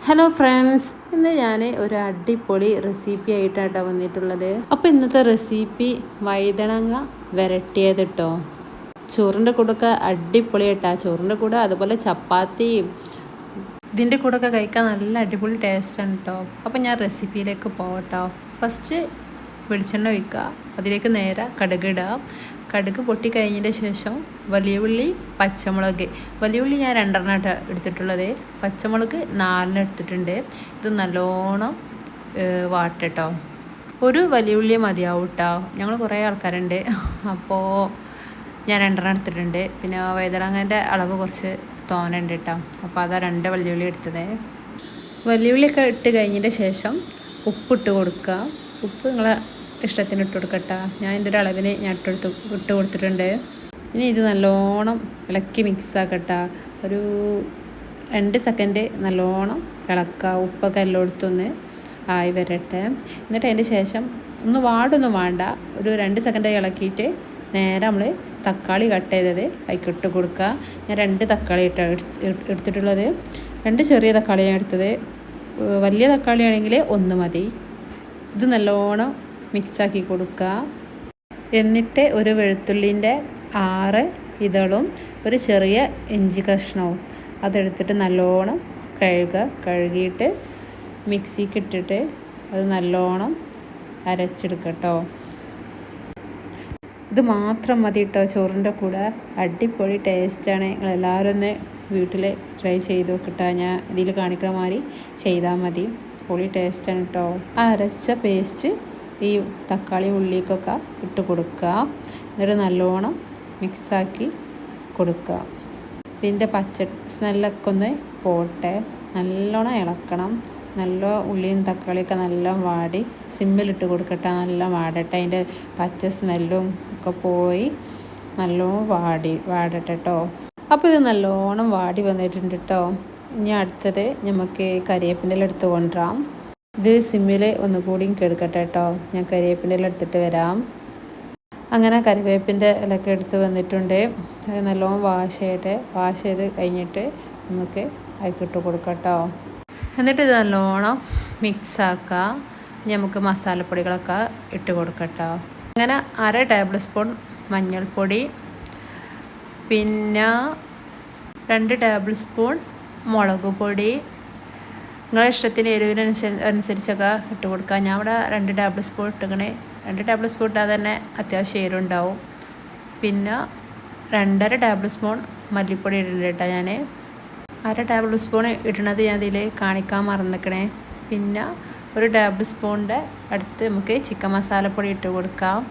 Hello friends, ഇന്ന് ഞാൻ ഒരു അടിപൊളി റെസിപ്പി ആയിട്ടാണ് വന്നിട്ടുള്ളത്. അപ്പോൾ ഇന്നത്തെ റെസിപ്പി വഴുതനങ്ങ വരട്ടിയത് കേട്ടോ. ചോറിൻ്റെ കൂടെയൊക്കെ അടിപൊളിയായിട്ടാ. ചോറിൻ്റെ കൂടെ അതുപോലെ ചപ്പാത്തിയും ഇതിൻ്റെ കൂടെയൊക്കെ കഴിക്കാൻ നല്ല അടിപൊളി ടേസ്റ്റാണ് കേട്ടോ. അപ്പോൾ ഞാൻ റെസിപ്പിയിലേക്ക് പോകട്ടോ. ഫസ്റ്റ് വെളിച്ചെണ്ണ ഒഴിക്കുക, അതിലേക്ക് നേരെ കടുക് ഇടുക. കടുക് പൊട്ടി കഴിഞ്ഞതിന് ശേഷം വലിയ ഉള്ളി, പച്ചമുളക്. വലിയ ഉള്ളി ഞാൻ 2 എടുത്തിട്ടുള്ളത്, പച്ചമുളക് 4 എടുത്തിട്ടുണ്ട്. ഇത് നല്ലോണം വാട്ടട്ടോ. ഒരു വലിയ ഉള്ളി മതിയാവും കേട്ടോ. ഞങ്ങൾ കുറേ ആൾക്കാരുണ്ട്, അപ്പോൾ ഞാൻ 2 എടുത്തിട്ടുണ്ട്. പിന്നെ വഴുതനങ്ങൻ്റെ അളവ് കുറച്ച് തോനുണ്ട് കേട്ടോ, അപ്പോൾ അതാ 2 വലിയ ഉള്ളി എടുത്തത്. വലിയ ഉള്ളിയൊക്കെ ഇട്ട് കഴിഞ്ഞതിന് ശേഷം ഉപ്പിട്ട് കൊടുക്കുക. ഉപ്പ് നിങ്ങളെ ഇഷ്ടത്തിന് ഇട്ട് കൊടുക്കട്ടോ. ഞാൻ ഇതിൻ്റെ അളവിന് ഞാൻ ഇട്ട് കൊടുത്തിട്ടുണ്ട്. ഇനി ഇത് നല്ലോണം ഇളക്കി മിക്സ് ആക്കട്ടോ. ഒരു 2 സെക്കൻഡ് നല്ലോണം ഇളക്കുക. ഉപ്പൊക്കെ എല്ലായിടത്തൊന്ന് ആയി വരട്ടെ. എന്നിട്ട് അതിൻ്റെ ശേഷം വാടൊന്നും വേണ്ട, ഒരു 2 സെക്കൻഡ് ഇളക്കിയിട്ട് നേരെ നമ്മൾ തക്കാളി കട്ട് ചെയ്തത് അതിലേക്ക് ഇട്ട് കൊടുക്കുക. ഞാൻ 2 തക്കാളി എടുത്തിട്ടുള്ളത്. 2 ചെറിയ തക്കാളിയാണ് എടുത്തത്. വലിയ തക്കാളി ആണെങ്കിൽ 1 മതി. ഇത് നല്ലോണം മിക്സാക്കി കൊടുക്കുക. എന്നിട്ട് ഒരു വെളുത്തുള്ളിൻ്റെ 6 ഇതളും ഒരു ചെറിയ ഇഞ്ചി കഷ്ണവും അതെടുത്തിട്ട് നല്ലോണം കഴുകിയിട്ട് മിക്സിക്ക് ഇട്ടിട്ട് അത് നല്ലോണം അരച്ചെടുക്കട്ടോ. ഇത് മാത്രം മതി കേട്ടോ ചോറിൻ്റെ കൂടെ. അടിപൊളി ടേസ്റ്റാണ്. നിങ്ങളെല്ലാവരും ഒന്ന് വീട്ടിൽ ട്രൈ ചെയ്ത് നോക്കിട്ടോ. ഞാൻ ഇതിൽ കാണിക്കണ മാതിരി ചെയ്താൽ മതി. പൊളി ടേസ്റ്റാണ് കേട്ടോ. അരച്ച പേസ്റ്റ് ഈ തക്കാളി ഉള്ളിക്കൊക്കെ ഇട്ട് കൊടുക്കുക. എന്നിട്ട് നല്ലോണം മിക്സാക്കി കൊടുക്കുക. ഇതിൻ്റെ പച്ച സ്മെല്ലൊക്കെ ഒന്ന് പോട്ടെ. നല്ലോണം ഇളക്കണം. നല്ല ഉള്ളിയും തക്കാളിയൊക്കെ നല്ല വാടി സിമ്മിലിട്ട് കൊടുക്കട്ടെ. നല്ല വാടട്ടെ. അതിൻ്റെ പച്ച സ്മെല്ലും ഒക്കെ പോയി നല്ലോണം വാടട്ടെ കേട്ടോ. അപ്പോൾ ഇത് നല്ലോണം വാടി വന്നിട്ടുണ്ട് കേട്ടോ. ഇനി അടുത്തത് നമുക്ക് കരിവേപ്പിൻ്റെ ഇല എടുത്ത് കൊണ്ടുവരാം. ഇത് സിമ്മിൽ ഒന്നുകൂടിയും കെടുക്കട്ടെ കേട്ടോ. ഞാൻ കരിവേപ്പിൻ്റെ ഇല എടുത്തിട്ട് വരാം. അങ്ങനെ കരിവേപ്പിൻ്റെ ഇലയൊക്കെ എടുത്ത് വന്നിട്ടുണ്ട്. അത് നല്ലോണം വാഷ് ചെയ്ത് കഴിഞ്ഞിട്ട് നമുക്ക് അതിക്കിട്ട് കൊടുക്കാം കേട്ടോ. എന്നിട്ട് ഇത് നല്ലോണം മിക്സാക്കുക. നമുക്ക് മസാലപ്പൊടികളൊക്കെ ഇട്ട് കൊടുക്കാം കേട്ടോ. അങ്ങനെ 1/2 ടേബിൾ സ്പൂൺ മഞ്ഞൾപ്പൊടി, പിന്നെ 2 ടേബിൾ സ്പൂൺ മുളക് പൊടി. നിങ്ങളുടെ ഇഷ്ടത്തിന് എരിവിനനുസരിച്ചൊക്കെ ഇട്ട് കൊടുക്കുക. ഞാൻ ഇവിടെ 2 ടേബിൾ സ്പൂൺ ഇട്ടിക്കണേ. 2 ടേബിൾ സ്പൂൺ ഇട്ടാൽ തന്നെ അത്യാവശ്യം എരിവുണ്ടാവും. പിന്നെ 2.5 ടേബിൾ സ്പൂൺ മല്ലിപ്പൊടി ഇടുന്നുണ്ട് കേട്ടോ. ഞാൻ 1/2 ടേബിൾ സ്പൂൺ ഇടുന്നത് ഞാൻ ഇതിൽ കാണിക്കാൻ മറന്നിക്കണേ. പിന്നെ 1 ടേബിൾ സ്പൂണിൻ്റെ അടുത്ത് നമുക്ക് ചിക്കൻ മസാലപ്പൊടി ഇട്ട് കൊടുക്കാം.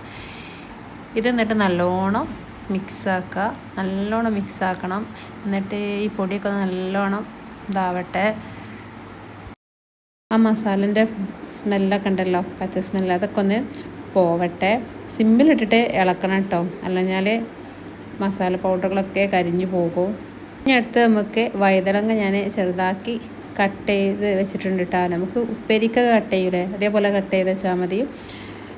ഇത് എന്നിട്ട് നല്ലോണം മിക്സാക്കുക. നല്ലോണം മിക്സാക്കണം. എന്നിട്ട് ഈ പൊടിയൊക്കെ നല്ലോണം ഇതാവട്ടെ. ആ മസാലൻ്റെ സ്മെല്ലൊക്കെ ഉണ്ടല്ലോ, പച്ച സ്മെല്ല്, അതൊക്കെ ഒന്ന് പോവട്ടെ. സിമ്പിളിട്ടിട്ട് ഇളക്കണം കേട്ടോ, അല്ലെങ്കിൽ മസാല പൗഡറുകളൊക്കെ കരിഞ്ഞു പോകും. ഇനി അടുത്ത് നമുക്ക് വഴുതനങ്ങ ഞാൻ ചെറുതാക്കി കട്ട് ചെയ്ത് വെച്ചിട്ടുണ്ട് കേട്ടോ. നമുക്ക് ഉപ്പേരിക്ക കട്ട് ചെയ്യൂലേ, അതേപോലെ കട്ട് ചെയ്ത് വെച്ചാൽ മതി.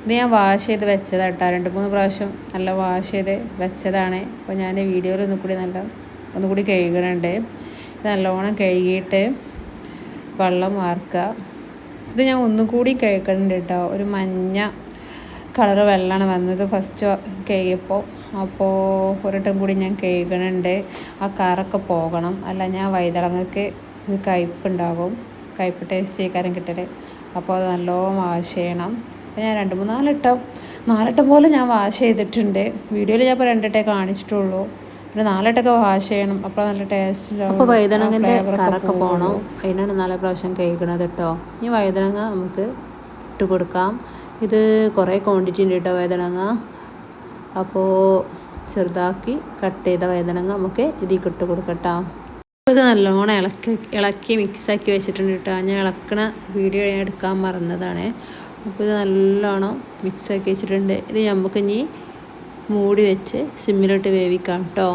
ഇത് ഞാൻ വാഷ് ചെയ്ത് വെച്ചതാണ് കേട്ടോ. 2-3 പ്രാവശ്യം നല്ല വാഷ് ചെയ്ത് വെച്ചതാണ്. അപ്പോൾ ഞാൻ വീഡിയോയിൽ ഒന്നുകൂടി കഴുകണുണ്ട്. ഇത് നല്ലോണം കഴുകിയിട്ട് വെള്ളം വാർക്കുക. ഇത് ഞാൻ ഒന്നുകൂടി കഴുകണുണ്ട് കേട്ടോ. ഒരു മഞ്ഞ കളറ് വെള്ളമാണ് വന്നത് ഫസ്റ്റ് കഴുകിയപ്പോൾ. അപ്പോൾ ഒരിട്ടം കൂടി ഞാൻ കഴുകണുണ്ട്. ആ കറൊക്കെ പോകണം, അല്ല ഞാൻ വഴുതനങ്ങക്ക് ഒരു കയ്പ്പുണ്ടാകും. കയ്പ്പ് ടേസ്റ്റ് കാരം കിട്ടൽ. അപ്പോൾ അത് നല്ലോണം വാഷ് ചെയ്യണം. അപ്പോൾ ഞാൻ 4 പോലെ ഞാൻ വാഷ് ചെയ്തിട്ടുണ്ട്. വീഡിയോയിൽ ഞാൻ ഇപ്പോൾ 2 കാണിച്ചിട്ടുള്ളൂ. ഒരു 4 വാഷ് ചെയ്യണം. അപ്പോൾ നല്ല ടേസ്റ്റ്. അപ്പോൾ വഴുതനങ്ങൻ്റെ കറൊക്കെ പോകണം. അതിനാണ് 4 പ്രാവശ്യം കഴുകണത് കേട്ടോ. ഈ വഴുതനങ്ങ നമുക്ക് ഇട്ട് കൊടുക്കാം. ഇത് കുറേ ക്വാണ്ടിറ്റി ഉണ്ട് കേട്ടോ വഴുതനങ്ങ. അപ്പോൾ ചെറുതാക്കി കട്ട് ചെയ്ത വഴുതനങ്ങ നമുക്ക് ഇതിൽ ഇട്ട് കൊടുക്കട്ടോ. ഇത് നല്ലോണം ഇളക്കി മിക്സാക്കി വെച്ചിട്ടുണ്ട് കേട്ടോ. ഞാൻ ഇളക്കണ വീഡിയോ എടുക്കാൻ മറന്നതാണ്. അപ്പോൾ ഇത് നല്ലോണം മിക്സാക്കി വെച്ചിട്ടുണ്ട്. ഇത് നമുക്ക് ഇനി മൂടി വെച്ച് സിമ്മിലോട്ട് വേവിക്കാം കേട്ടോ.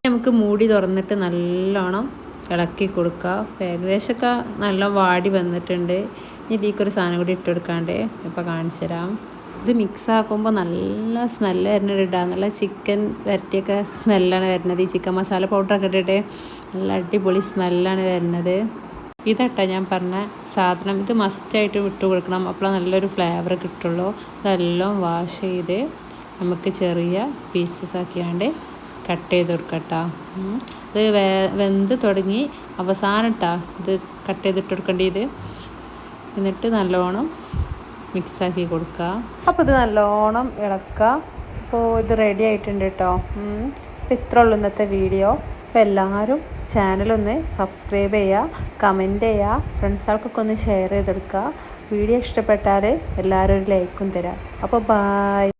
നമുക്ക് മൂടി തുറന്നിട്ട് നല്ലോണം ഇളക്കി കൊടുക്കുക. ഏകദേശമൊക്കെ നല്ല വാടി വന്നിട്ടുണ്ട്. ഇനി ഇതിലേക്കൊരു സാധനം കൂടി ഇട്ട് കൊടുക്കാണ്ട് ഇപ്പോൾ കാണിച്ചു തരാം. ഇത് മിക്സ് ആക്കുമ്പോൾ നല്ല സ്മെല്ല് വരുന്നുണ്ട് കേട്ടോ. നല്ല ചിക്കൻ വരട്ടിയൊക്കെ സ്മെല്ലാണ് വരുന്നത്. ഈ ചിക്കൻ മസാല പൗഡറൊക്കെ ഇട്ടിട്ട് നല്ല അടിപൊളി സ്മെല്ലാണ് വരുന്നത്. ഇതട്ട ഞാൻ പറഞ്ഞ സാധനം. ഇത് മസ്റ്റായിട്ടും ഇട്ട് കൊടുക്കണം, അപ്പോൾ നല്ലൊരു ഫ്ലേവർ കിട്ടുള്ളൂ. ഇതെല്ലാം വാഷ് ചെയ്ത് നമുക്ക് ചെറിയ പീസസ് ആക്കിയാണ്ട് കട്ട് ചെയ്ത് കൊടുക്കട്ടോ. ഇത് വെന്ത് തുടങ്ങി അവസാനം ഇട്ടാ ഇത് കട്ട് ചെയ്തിട്ട് കൊടുക്കേണ്ടത്. എന്നിട്ട് നല്ലോണം മിക്സാക്കി കൊടുക്കുക. അപ്പോൾ ഇത് നല്ലോണം ഇളക്കുക. അപ്പോൾ ഇത് റെഡി ആയിട്ടുണ്ട് കേട്ടോ. അപ്പോൾ ഇത്ര ഉള്ളൂ ഇന്നത്തെ വീഡിയോ. അപ്പോൾ എല്ലാവരും ചാനലൊന്ന് സബ്സ്ക്രൈബ് ചെയ്യുക, കമൻറ്റ് ചെയ്യുക, ഫ്രണ്ട്സുകൾക്കൊക്കെ ഒന്ന് ഷെയർ ചെയ്തെടുക്കുക. വീഡിയോ ഇഷ്ടപ്പെട്ടാൽ എല്ലാവരും ഒരു ലൈക്കും തരാം. അപ്പോൾ ബൈ.